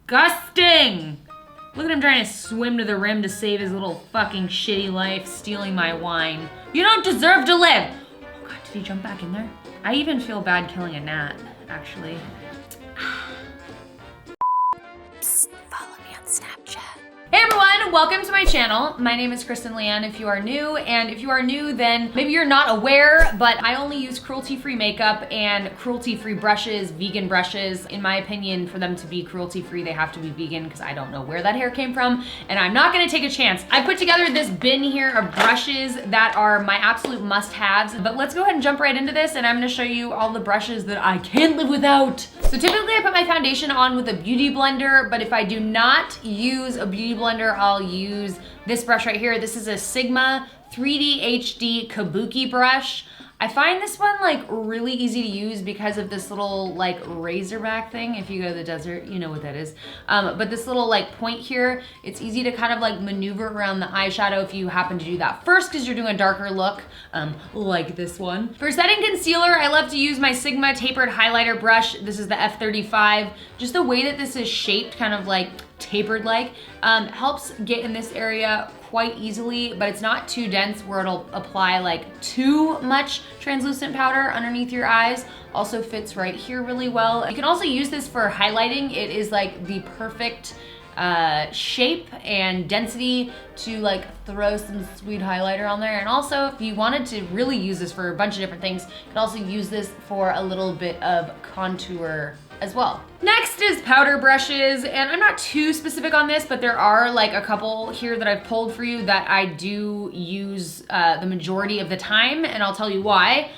disgusting. Look at him trying to swim to the rim to save his little fucking shitty life, stealing my wine. You don't deserve to live. Oh God, did he jump back in there? I even feel bad killing a gnat, actually. Psst, follow me on Snapchat. Hey everyone, welcome to my channel. My name is Kristen Leanne if you are new, and if you are new then maybe you're not aware, but I only use cruelty-free makeup and cruelty-free brushes, vegan brushes. In my opinion, for them to be cruelty-free, they have to be vegan because I don't know where that hair came from, and I'm not gonna take a chance. I put together this bin here of brushes that are my absolute must-haves, but let's go ahead and jump right into this, and I'm gonna show you all the brushes that I can't live without. So typically I put my foundation on with a beauty blender, but if I do not use a beauty blender, I'll use this brush right here. This is a Sigma 3D HD kabuki brush. I find this one like really easy to use because of this little like razorback thing. If you go to the desert, you know what that is. But this little like point here, it's easy to kind of like maneuver around the eyeshadow if you happen to do that first because you're doing a darker look, like this one. For setting concealer, I love to use my Sigma tapered highlighter brush. This is the F35. Just the way that this is shaped, kind of like tapered like, helps get in this area quite easily, but it's not too dense where it'll apply like too much translucent powder underneath your eyes. Also fits right here really well. You can also use this for highlighting. It is like the perfect shape and density to like throw some sweet highlighter on there. And also if you wanted to really use this for a bunch of different things, you can also use this for a little bit of contour as well. Next is powder brushes, and I'm not too specific on this, but there are like a couple here that I've pulled for you that I do use the majority of the time, and I'll tell you why.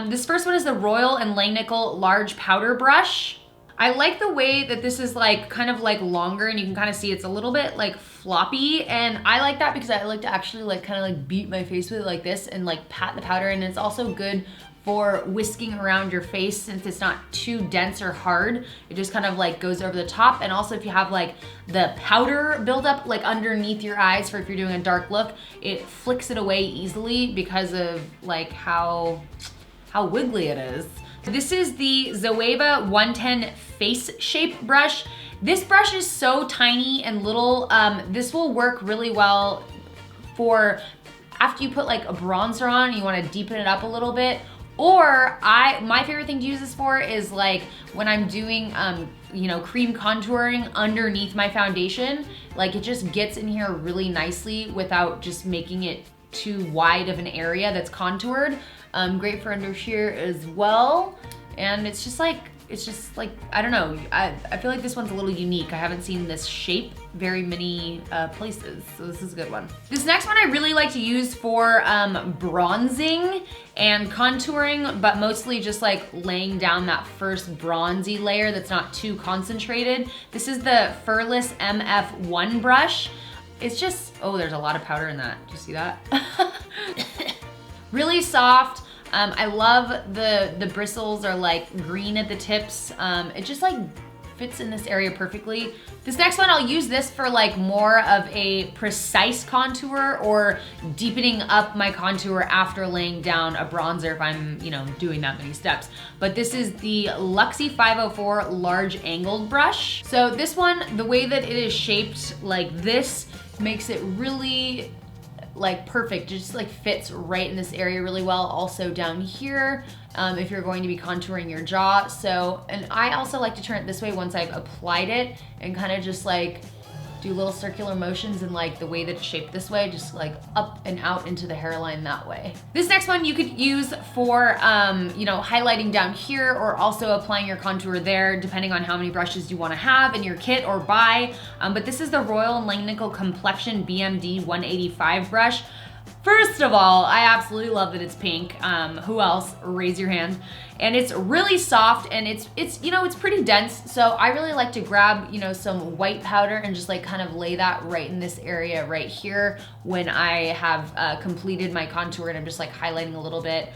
This first one is the Royal and Langnickel large powder brush. I like the way that this is like kind of like longer, and you can kind of see it's a little bit like floppy, and I like that because I like to actually like kind of like beat my face with it like this and like pat the powder, and it's also good for whisking around your face since it's not too dense or hard. It just kind of like goes over the top. And also if you have like the powder buildup like underneath your eyes for if you're doing a dark look, it flicks it away easily because of like how wiggly it is. This is the Zoeva 110 face shape brush. This brush is so tiny and little. This will work really well for after you put like a bronzer on and you wanna deepen it up a little bit. Or my favorite thing to use this for is like when I'm doing, you know, cream contouring underneath my foundation. Like it just gets in here really nicely without just making it too wide of an area that's contoured. Great for under here as well. And it's just like, I don't know. I feel like this one's a little unique. I haven't seen this shape very many places, so this is a good one. This next one I really like to use for bronzing and contouring, but mostly just like laying down that first bronzy layer that's not too concentrated. This is the Furless MF1 brush. It's just, oh, there's a lot of powder in that. Do you see that? Really soft. I love the bristles are like green at the tips. It just like fits in this area perfectly. This next one, I'll use this for like more of a precise contour or deepening up my contour after laying down a bronzer if I'm, you know, doing that many steps. But this is the Luxie 504 large angled brush. So this one, the way that it is shaped like this makes it really like perfect. It just like fits right in this area really well. Also down here, if you're going to be contouring your jaw. So, and I also like to turn it this way once I've applied it and kind of just like do little circular motions and like the way that it's shaped this way, just like up and out into the hairline that way. This next one you could use for, you know, highlighting down here or also applying your contour there, depending on how many brushes you want to have in your kit or buy. But this is the Royal and Langnickel Complexion BMD 185 brush. First of all, I absolutely love that it's pink. Who else? Raise your hand. And it's really soft and it's you know, it's pretty dense. So I really like to grab, you know, some white powder and just like kind of lay that right in this area right here when I have completed my contour and I'm just like highlighting a little bit.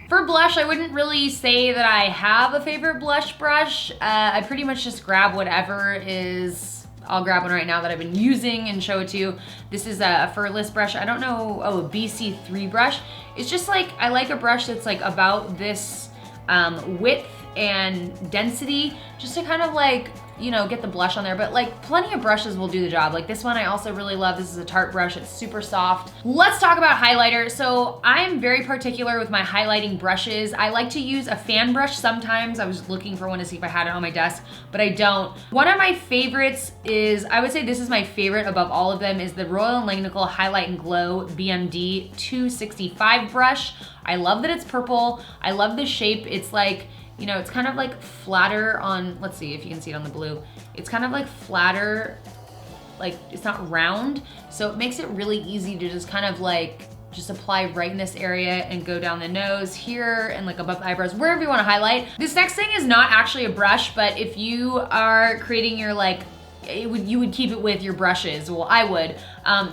For blush, I wouldn't really say that I have a favorite blush brush. I pretty much just grab whatever is, I'll grab one right now that I've been using and show it to you. This is a Furless brush. I don't know, oh, a BC3 brush. It's just like, I like a brush that's like about this width and density, just to kind of like, you know, get the blush on there, but like plenty of brushes will do the job. Like this one I also really love. This is a Tarte brush, it's super soft. Let's talk about highlighter. So I'm very particular with my highlighting brushes. I like to use a fan brush sometimes. I was looking for one to see if I had it on my desk, but I don't. One of my favorites is, I would say this is my favorite above all of them, is the Royal & Langnickel Highlight and Glow BMD 265 brush. I love that it's purple. I love the shape. It's like, you know, it's kind of like flatter on, let's see if you can see it on the blue. It's kind of like flatter, like it's not round. So it makes it really easy to just kind of like, just apply right in this area and go down the nose here and like above the eyebrows, wherever you wanna highlight. This next thing is not actually a brush, but if you are creating your like, you would keep it with your brushes. Well, I would.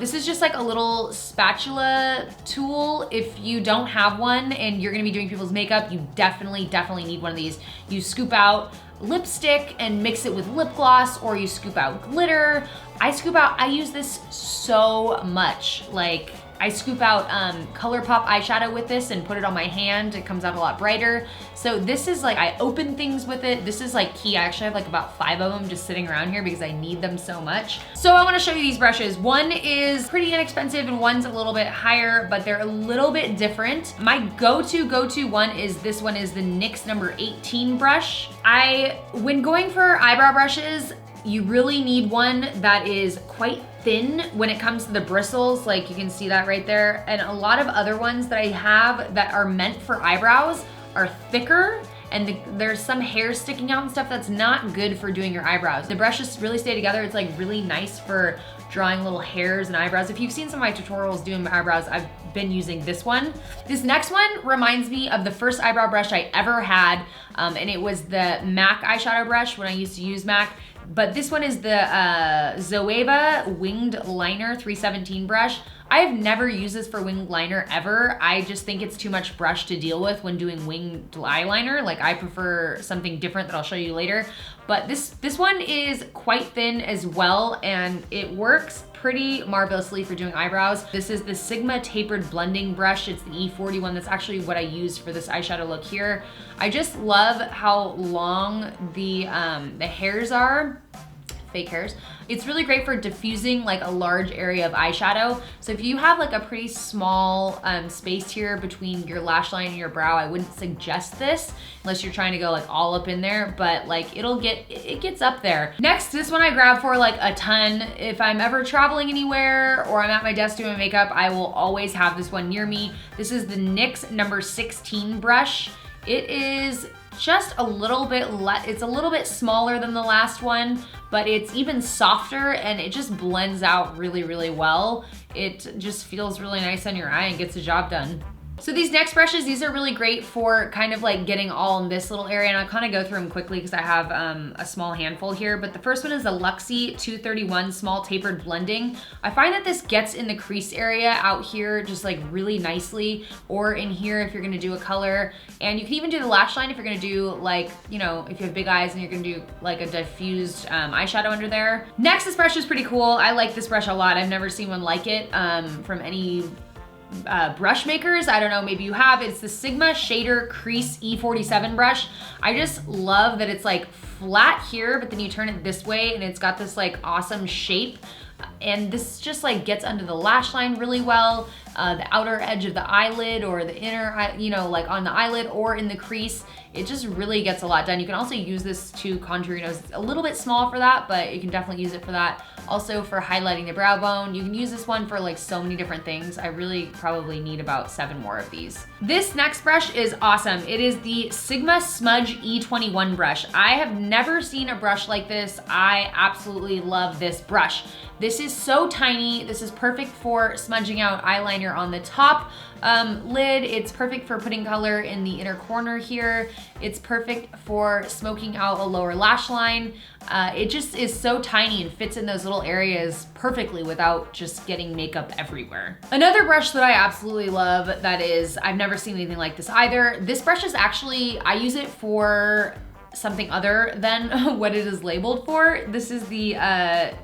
This is just like a little spatula tool. If you don't have one and you're gonna be doing people's makeup, you definitely need one of these. You scoop out lipstick and mix it with lip gloss, or you scoop out glitter. I use this so much. Like, I scoop out ColourPop eyeshadow with this and put it on my hand. It comes out a lot brighter. So this is like, I open things with it. This is like key. I actually have like about 5 of them just sitting around here because I need them so much. So I wanna show you these brushes. One is pretty inexpensive and one's a little bit higher, but they're a little bit different. My go-to one is, this one is the NYX number 18 brush. When going for eyebrow brushes, you really need one that is quite thin when it comes to the bristles, like you can see that right there. And a lot of other ones that I have that are meant for eyebrows are thicker, and there's some hair sticking out and stuff that's not good for doing your eyebrows. The brushes really stay together. It's like really nice for drawing little hairs and eyebrows. If you've seen some of my tutorials doing my eyebrows, I've been using this one. This next one reminds me of the first eyebrow brush I ever had, and it was the MAC eyeshadow brush when I used to use MAC. But this one is the Zoeva Winged Liner 317 brush. I have never used this for winged liner ever. I just think it's too much brush to deal with when doing winged eyeliner. Like, I prefer something different that I'll show you later. But this one is quite thin as well, and it works pretty marvelously for doing eyebrows. This is the Sigma Tapered Blending Brush. It's the E40 one. That's actually what I used for this eyeshadow look here. I just love how long the hairs are. Fake hairs. It's really great for diffusing like a large area of eyeshadow. So if you have like a pretty small space here between your lash line and your brow, I wouldn't suggest this unless you're trying to go like all up in there, but like it gets up there. Next, this one I grab for like a ton. If I'm ever traveling anywhere or I'm at my desk doing makeup, I will always have this one near me. This is the NYX number 16 brush. It is just a little bit it's a little bit smaller than the last one, but it's even softer and it just blends out really, really well. It just feels really nice on your eye and gets the job done. So these next brushes, these are really great for kind of like getting all in this little area, and I'll kind of go through them quickly because I have a small handful here. But the first one is the Luxie 231 Small Tapered Blending. I find that this gets in the crease area out here just like really nicely, or in here if you're gonna do a color. And you can even do the lash line if you're gonna do like, you know, if you have big eyes and you're gonna do like a diffused eyeshadow under there. Next, this brush is pretty cool. I like this brush a lot. I've never seen one like it from any brush makers. I don't know, maybe you have. It's the Sigma Shader Crease E47 brush. I just love that it's like flat here, but then you turn it this way and it's got this like awesome shape. And this just like gets under the lash line really well, the outer edge of the eyelid or the inner, you know, like on the eyelid or in the crease. It just really gets a lot done. You can also use this to contour your nose. It's a little bit small for that, but you can definitely use it for that. Also for highlighting the brow bone. You can use this one for like so many different things. I really probably need about 7 more of these. This next brush is awesome. It is the Sigma Smudge E21 brush. I have never seen a brush like this. I absolutely love this brush. This is so tiny. This is perfect for smudging out eyeliner on the top lid. It's perfect for putting color in the inner corner here. It's perfect for smoking out a lower lash line. It just is so tiny and fits in those little areas perfectly without just getting makeup everywhere. Another brush that I absolutely love that is, I've never seen anything like this either. This brush is actually, I use it for something other than what it is labeled for. This is the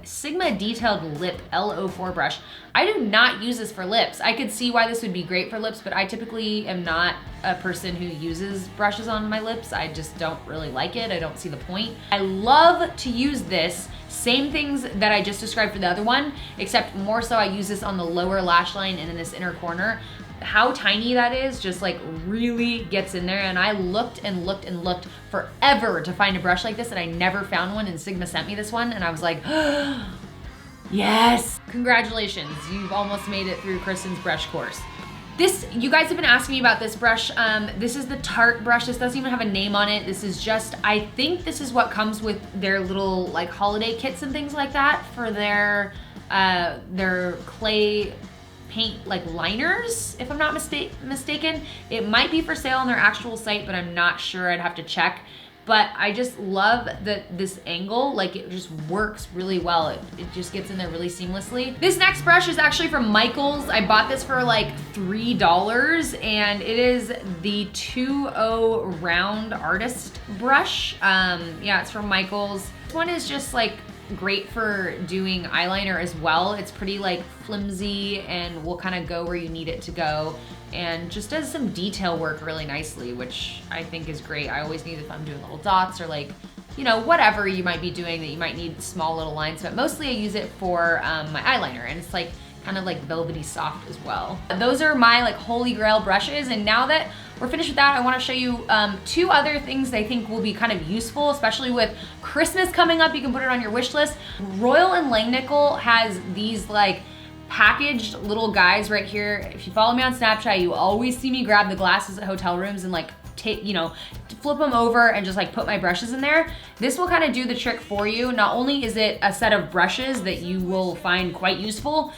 Sigma Detailed Lip L04 brush. I do not use this for lips. I could see why this would be great for lips, but I typically am not a person who uses brushes on my lips. I just don't really like it. I don't see the point. I love to use this, same things that I just described for the other one, except more so I use this on the lower lash line and in this inner corner. How tiny that is just like really gets in there, and I looked and looked and looked forever to find a brush like this, and I never found one, and Sigma sent me this one, and I was like, yes! Congratulations, you've almost made it through Kristen's brush course. This, you guys have been asking me about this brush. This is the Tarte brush. This doesn't even have a name on it. This is just, I think this is what comes with their little like holiday kits and things like that for their clay paint like liners, if I'm not mistaken. It might be for sale on their actual site, but I'm not sure. I'd have to check. But I just love this angle, like it just works really well. It just gets in there really seamlessly. This next brush is actually from Michaels. I bought this for like $3, and it is the 2.0 Round Artist brush. Yeah, it's from Michaels. This one is just like great for doing eyeliner as well. It's pretty like flimsy and will kind of go where you need it to go, and just does some detail work really nicely, which I think is great. I always need if I'm doing little dots or like, you know, whatever you might be doing that you might need small little lines, but mostly I use it for my eyeliner, and it's like kind of like velvety soft as well. Those are my like holy grail brushes, and now that we're finished with that, I want to show you 2 other things that I think will be kind of useful, especially with Christmas coming up. You can put it on your wish list. Royal and Langnickel has these like packaged little guys right here. If you follow me on Snapchat, you always see me grab the glasses at hotel rooms and like you know, flip them over and just like put my brushes in there. This will kind of do the trick for you. Not only is it a set of brushes that you will find quite useful,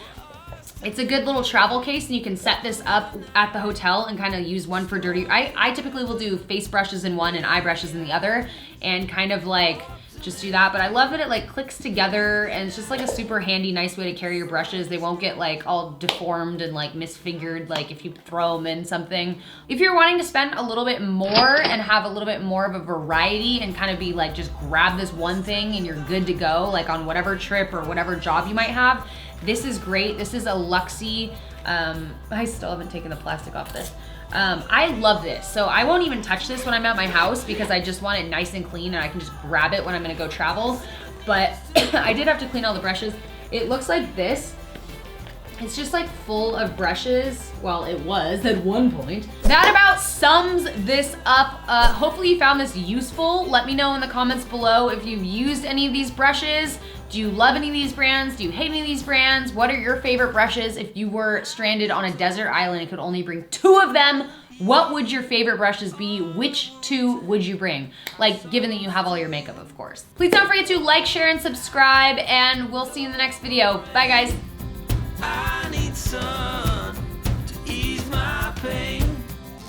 it's a good little travel case, and you can set this up at the hotel and kind of use one for dirty. I typically will do face brushes in one and eye brushes in the other, and kind of like just do that. But I love that it like clicks together, and it's just like a super handy, nice way to carry your brushes. They won't get like all deformed and like misfigured like if you throw them in something. If you're wanting to spend a little bit more and have a little bit more of a variety and kind of be like, just grab this one thing and you're good to go, like on whatever trip or whatever job you might have, this is great. This is a Luxie, I still haven't taken the plastic off this. I love this. So I won't even touch this when I'm at my house because I just want it nice and clean, and I can just grab it when I'm gonna go travel. But I did have to clean all the brushes. It looks like this. It's just like full of brushes. Well, it was at one point. That about sums this up. Hopefully you found this useful. Let me know in the comments below if you've used any of these brushes. Do you love any of these brands? Do you hate any of these brands? What are your favorite brushes? If you were stranded on a desert island and could only bring 2 of them, what would your favorite brushes be? Which 2 would you bring? Like, given that you have all your makeup, of course. Please don't forget to like, share, and subscribe, and we'll see you in the next video. Bye, guys. I need some